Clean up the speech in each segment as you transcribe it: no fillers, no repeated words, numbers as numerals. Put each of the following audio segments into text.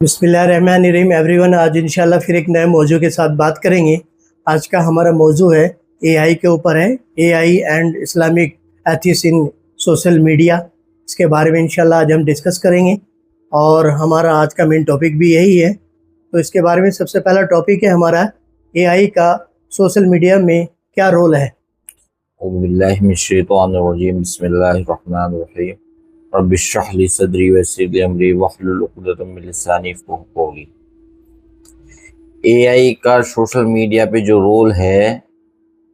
बिस्मिल्लाहिर्रहमानिर्रहीम एवरीवन। आज इंशाल्लाह फिर एक नए मौजू के साथ बात करेंगे। आज का हमारा मौजू है एआई के ऊपर है, AI and Islamic ethics in social media. इसके बारे में इंशाल्लाह आज हम डिस्कस करेंगे और हमारा आज का मेन टॉपिक भी यही है। तो इसके बारे में सबसे पहला टॉपिक है हमारा एआई का सोशल मीडिया में क्या रोल है। बिस्मिल्लाहिर्रहमानिर्रहीम बिस्मिल्लाहिर्रहमानिर्रहीम रब्बि इश्रह ली सदरी वयस्सिर ली अमरी वहलुल उक़दतम मिन लिसानी यफ़क़हू क़ौली। एआई का सोशल मीडिया पे जो रोल है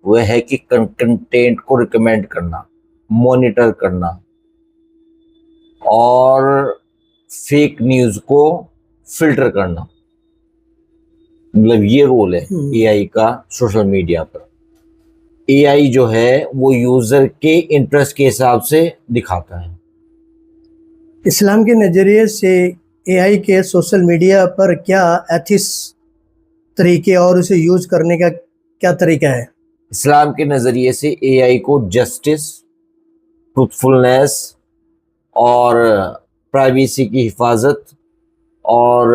वह है कि कंटेंट को रिकमेंड करना, मॉनिटर करना और फेक न्यूज़ को फिल्टर करना। मतलब ये रोल है एआई का सोशल मीडिया पर। एआई जो है वो यूजर के इंटरेस्ट के हिसाब से दिखाता है। इस्लाम के नज़रिए से एआई के सोशल मीडिया पर क्या एथिक्स तरीके और उसे यूज करने का क्या तरीका है। इस्लाम के नज़रिए से एआई को जस्टिस, ट्रूथफुलनेस और प्राइवेसी की हिफाजत और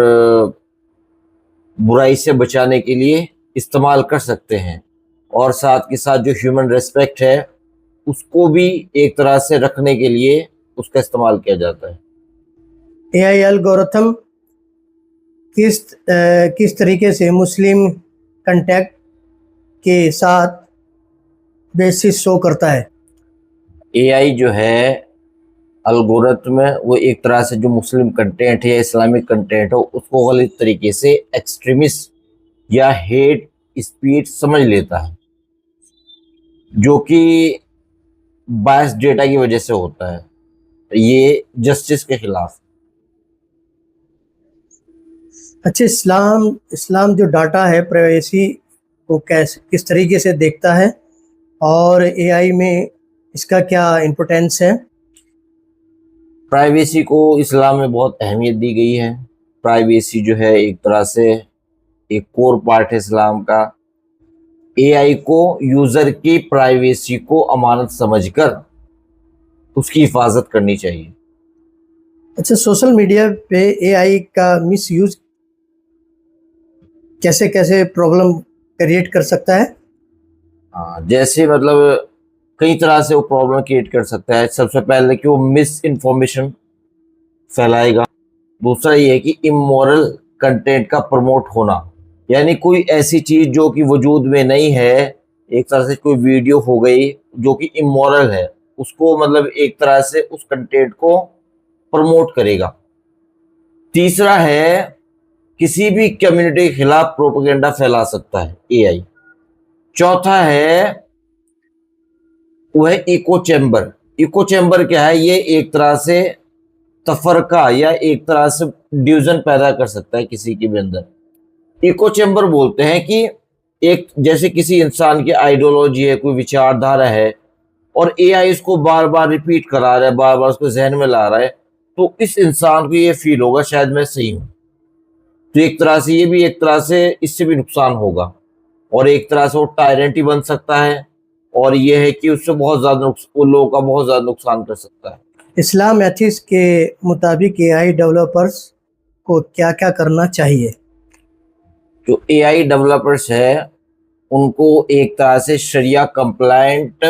बुराई से बचाने के लिए इस्तेमाल कर सकते हैं, और साथ के साथ जो ह्यूमन रिस्पेक्ट है उसको भी एक तरह से रखने के लिए उसका इस्तेमाल किया जाता है। एआई एल्गोरिथम किस तरीके से मुस्लिम कंटेंट के साथ बेसिस शो करता है। एआई जो है एल्गोरिथम वो एक तरह से जो मुस्लिम कंटेंट है या इस्लामिक कंटेंट हो उसको गलत तरीके से एक्सट्रीमिस्ट या हेट स्पीच समझ लेता है, जो कि बायस डेटा की वजह से होता है। ये जस्टिस के खिलाफ। अच्छा, इस्लाम जो डाटा है प्राइवेसी को किस तरीके से देखता है और एआई में इसका क्या इम्पोर्टेंस है। प्राइवेसी को इस्लाम में बहुत अहमियत दी गई है। प्राइवेसी जो है एक तरह से एक कोर पार्ट है इस्लाम का। एआई को यूज़र की प्राइवेसी को अमानत समझकर उसकी हिफाजत करनी चाहिए। अच्छा, सोशल मीडिया पे एआई का मिस यूज कैसे कैसे प्रॉब्लम क्रिएट कर सकता है। हाँ, जैसे मतलब कई तरह से वो प्रॉब्लम क्रिएट कर सकता है। सबसे पहले कि वो मिस इन्फॉर्मेशन फैलाएगा। दूसरा ये है कि इमोरल कंटेंट का प्रमोट होना, यानी कोई ऐसी चीज़ जो कि वजूद में नहीं है, एक तरह से कोई वीडियो हो गई जो कि इमोरल है, उसको मतलब एक तरह से उस कंटेंट को प्रमोट करेगा। तीसरा है किसी भी कम्युनिटी के खिलाफ प्रोपेगेंडा फैला सकता है एआई। चौथा है वो है इको चैम्बर। इको चैम्बर क्या है? ये एक तरह से तफरका या एक तरह से डिवीजन पैदा कर सकता है किसी के भी अंदर। इको चैम्बर बोलते हैं कि एक जैसे किसी इंसान की आइडियोलॉजी है, कोई विचारधारा है, और एआई इसको बार बार रिपीट करा रहा है, बार बार उसको जहन में ला रहा है, तो इस इंसान को ये फील होगा शायद मैं सही हूँ। तो एक तरह से ये भी एक तरह से इससे भी नुकसान होगा, और एक तरह से वो टायरेंट ही बन सकता है, और ये है कि उससे बहुत ज़्यादा उन लोगों का बहुत ज़्यादा नुकसान कर सकता है। इस्लाम एथिक्स के मुताबिक एआई डेवलपर्स को क्या क्या करना चाहिए। जो एआई डेवलपर्स है उनको एक तरह से शरिया कंप्लायंट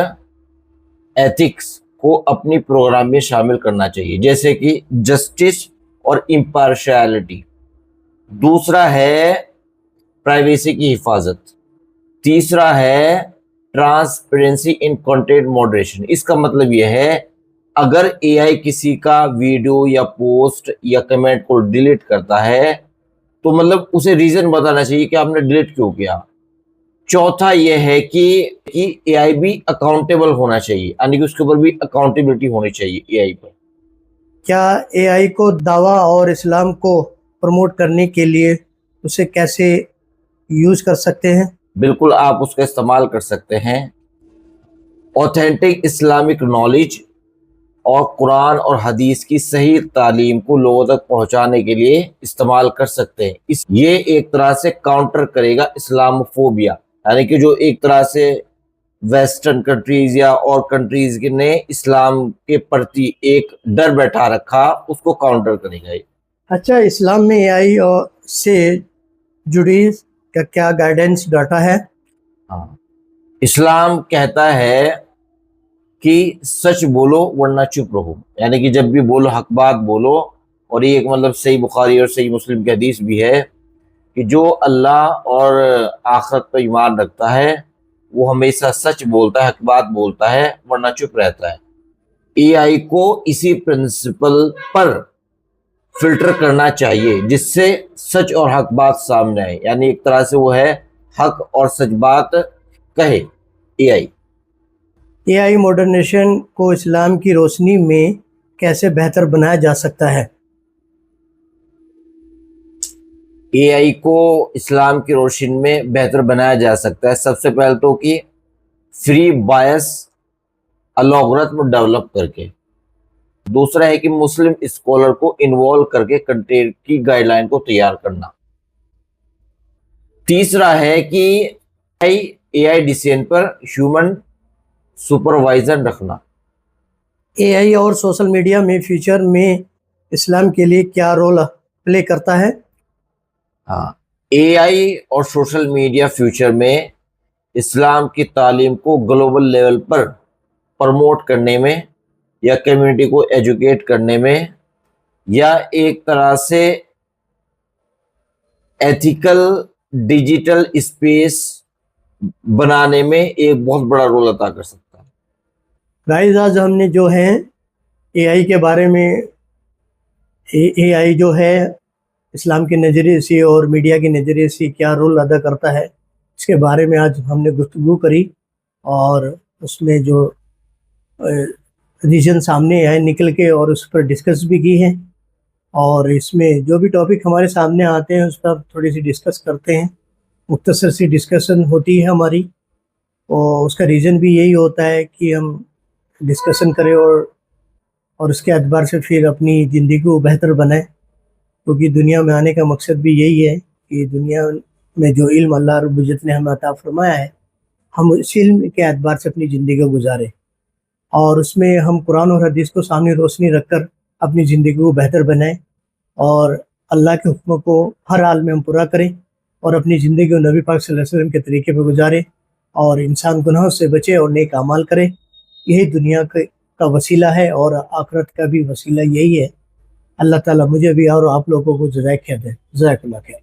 एथिक्स को अपनी प्रोग्राम में शामिल करना चाहिए, जैसे कि जस्टिस और इम्पार्शियलिटी। दूसरा है प्राइवेसी की हिफाजत। तीसरा है ट्रांसपेरेंसी इन कंटेंट मॉडरेशन। इसका मतलब यह है अगर एआई किसी का वीडियो या पोस्ट या कमेंट को डिलीट करता है तो मतलब उसे रीजन बताना चाहिए कि आपने डिलीट क्यों किया। चौथा यह है कि एआई भी अकाउंटेबल होना चाहिए, यानी कि उसके ऊपर भी अकाउंटेबिलिटी होनी चाहिए एआई पर। क्या एआई को दावा और इस्लाम को प्रमोट करने के लिए उसे कैसे यूज कर सकते हैं। बिल्कुल, आप उसका इस्तेमाल कर सकते हैं। ऑथेंटिक इस्लामिक नॉलेज और कुरान और हदीस की सही तालीम को लोगों तक पहुंचाने के लिए इस्तेमाल कर सकते हैं। ये एक तरह से काउंटर करेगा इस्लामोफोबिया, यानी कि जो एक तरह से वेस्टर्न कंट्रीज या और कंट्रीज ने इस्लाम के प्रति एक डर बैठा रखा, उसको काउंटर करेगा। अच्छा, इस्लाम में एआई और से जुड़ी का क्या गाइडेंस डाटा है? हाँ, इस्लाम कहता है कि सच बोलो वरना चुप रहो, यानी कि जब भी बोलो हक बात बोलो। और ये एक मतलब सही बुखारी और सही मुस्लिम की हदीस भी है कि जो अल्लाह और आखिरत पर ईमान रखता है वो हमेशा सच बोलता है, हक बात बोलता है, वरना चुप रहता है। एआई को इसी प्रिंसिपल पर फिल्टर करना चाहिए जिससे सच और हक बात सामने आए, यानी एक तरह से वो है हक और सच बात कहे एआई। एआई मॉडर्नेशन को इस्लाम की रोशनी में कैसे बेहतर बनाया जा सकता है? एआई को इस्लाम की रोशनी में बेहतर बनाया जा सकता है सबसे पहले तो कि फ्री बायस अलॉगरिथम डेवलप करके। दूसरा है कि मुस्लिम स्कॉलर को इन्वॉल्व करके कंटेंट की गाइडलाइन को तैयार करना। तीसरा है कि एआई डिसीजन पर ह्यूमन सुपरवाइजन रखना। एआई और सोशल मीडिया में फ्यूचर में इस्लाम के लिए क्या रोल प्ले करता है? हाँ, एआई और सोशल मीडिया फ्यूचर में इस्लाम की तालीम को ग्लोबल लेवल पर प्रमोट करने में या कम्युनिटी को एजुकेट करने में या एक तरह से एथिकल डिजिटल स्पेस बनाने में एक बहुत बड़ा रोल अदा कर सकता है। गाइस, आज हमने जो है एआई के बारे में, एआई जो है इस्लाम के नज़रिए से और मीडिया के नज़रिए से क्या रोल अदा करता है, इसके बारे में आज हमने गुफ्तगू करी और उसमें जो रीजन सामने आए निकल के और उस पर डिस्कस भी की है। और इसमें जो भी टॉपिक हमारे सामने आते हैं उस पर थोड़ी सी डिस्कस करते हैं, मुख्तसर सी डिस्कशन होती है हमारी। और उसका रीज़न भी यही होता है कि हम डिस्कशन करें और उसके एतबार से फिर अपनी ज़िंदगी को बेहतर बनाएं, क्योंकि दुनिया में आने का मकसद भी यही है कि दुनिया में जो इल्म अल्लाह रब्बुल इज़्ज़त ने हमें अता फरमाया है, हम उस इल्म के एतबार से अपनी ज़िंदगी को गुजारें और उसमें हम कुरान और हदीस को सामने रोशनी रखकर अपनी ज़िंदगी को बेहतर बनाएं और अल्लाह के हुक्म को हर हाल में हम पूरा करें और अपनी ज़िंदगी को नबी पाक सल्लल्लाहु अलैहि वसल्लम के तरीके पर गुजारें और इंसान गुनाहों से बचे और नेक अमाल करे। यही दुनिया का वसीला है और आखिरत का भी वसीला यही है। अल्लाह ताला मुझे भी और आप लोगों को जज़ाक खैर दे। जज़ाकल्लाह खैर।